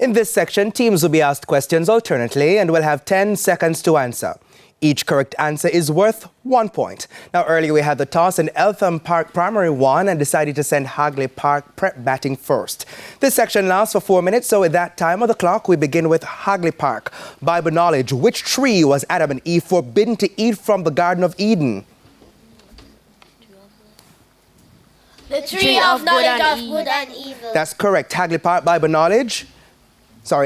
In this section, teams will be asked questions alternately and will have 10 seconds to answer. Each correct answer is worth 1 point. Now, earlier we had the toss and Eltham Park Primary won and decided to send Hagley Park Prep batting first. This section lasts for 4 minutes, so at that time of the clock, we begin with Hagley Park. Bible knowledge, which tree was Adam and Eve forbidden to eat from the Garden of Eden? The tree of knowledge of good and evil. That's correct. Hagley Park Bible knowledge.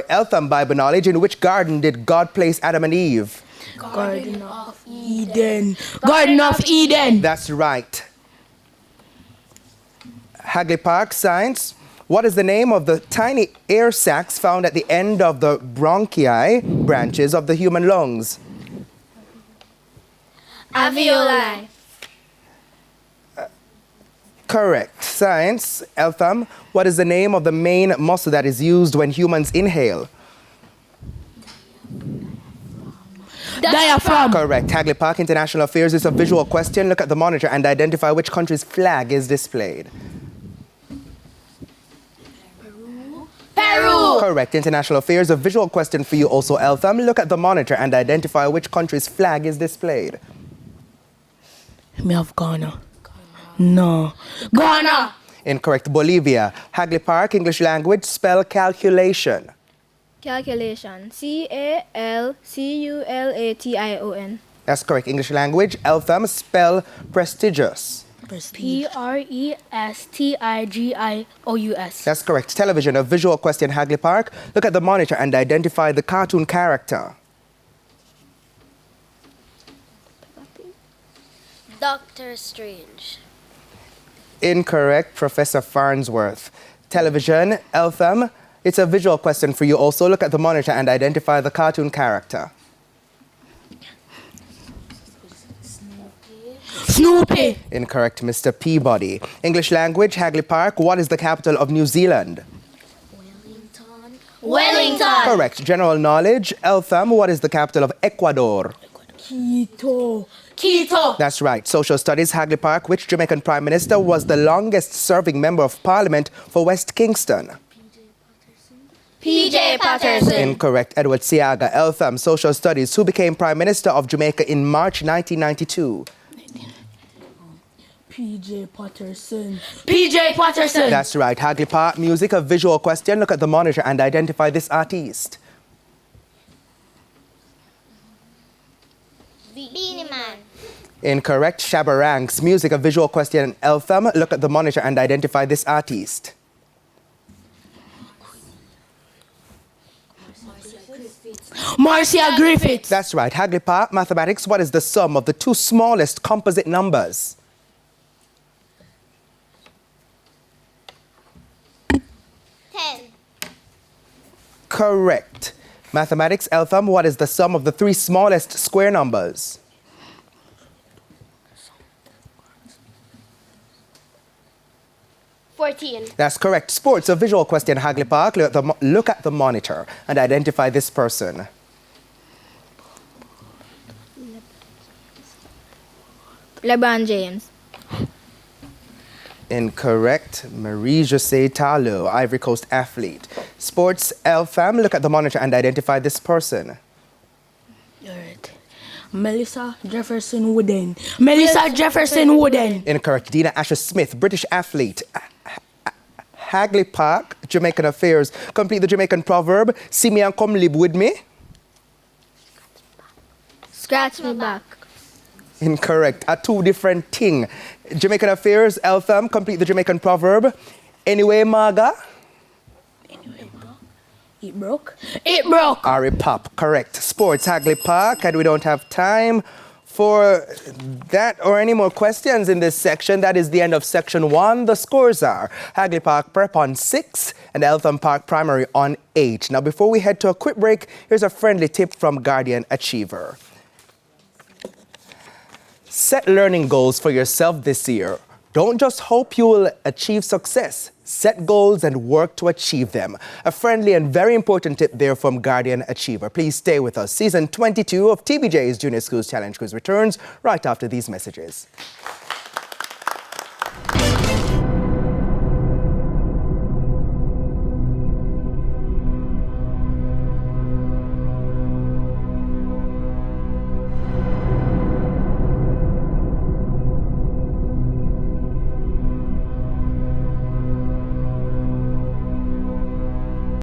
Eltham Bible knowledge. In which garden did God place Adam and Eve? Garden of Eden. Garden of Eden. That's right. Hagley Park science. What is the name of the tiny air sacs found at the end of the bronchi branches of the human lungs? Alveoli. Correct. Science. Eltham. What is the name of the main muscle that is used when humans inhale? Diaphragm. Correct. Hagley Park International Affairs is a visual question. Look at the monitor and identify which country's flag is displayed. Peru. Correct. International Affairs, a visual question for you also, Eltham. Look at the monitor and identify which country's flag is displayed. Me have Ghana. No. Ghana. Incorrect. Bolivia. Hagley Park, English language, spell calculation. Calculation. C-A-L-C-U-L-A-T-I-O-N. That's correct. English language. Eltham, spell prestigious. P-R-E-S-T-I-G-I-O-U-S. That's correct. Television, a visual question, Hagley Park. Look at the monitor and identify the cartoon character. Doctor Strange. Incorrect. Professor Farnsworth. Television, Eltham. It's a visual question for you also. Look at the monitor and identify the cartoon character. Snoopy. Incorrect, Mr. Peabody. English language, Hagley Park. What is the capital of New Zealand? Wellington. Correct. General knowledge, Eltham. What is the capital of Ecuador? Quito. That's right. Social studies, Hagley Park. Which Jamaican Prime Minister was the longest serving member of Parliament for West Kingston? P.J. Patterson. Incorrect. Edward Seaga. Eltham. Social studies. Who became Prime Minister of Jamaica in March 1992? P.J. Patterson. P.J. Patterson. That's right. Hagley Park. Music, a visual question. Look at the monitor and identify this artist. Beanie Man. Incorrect. Shabba Ranks. Music, a visual question. Eltham. Look at the monitor and identify this artist. Marcia Griffiths. That's right. Hagley Park. Mathematics. What is the sum of the two smallest composite numbers? 10. Correct. Mathematics. Eltham. What is the sum of the three smallest square numbers? 14. That's correct. Sports, a visual question, Hagley Park. Look at the monitor and identify this person. LeBron James. Incorrect. Marie-José Talo, Ivory Coast athlete. Sports, Eltham. Look at the monitor and identify this person. You're right. Melissa Jefferson Wooden. Melissa Jefferson Wooden. Incorrect. Dina Asher Smith, British athlete. Hagley Park, Jamaican affairs. Complete the Jamaican proverb. See me and come live with me. Scratch me back. Incorrect. A two different thing. Jamaican affairs, Eltham. Complete the Jamaican proverb. Anyway, Maga. It broke. It broke. Ari Pop. Correct. Sports, Hagley Park. And we don't have time for that or any more questions in this section. That is the end of section 1. The scores are Hagley Park Prep on 6 and Eltham Park Primary on 8. Now, before we head to a quick break, here's a friendly tip from Guardian Achiever. Set learning goals for yourself this year. Don't just hope you will achieve success. Set goals and work to achieve them. A friendly and very important tip there from Guardian Achiever. Please stay with us. Season 22 of TVJ's Junior Schools Challenge Quiz returns right after these messages.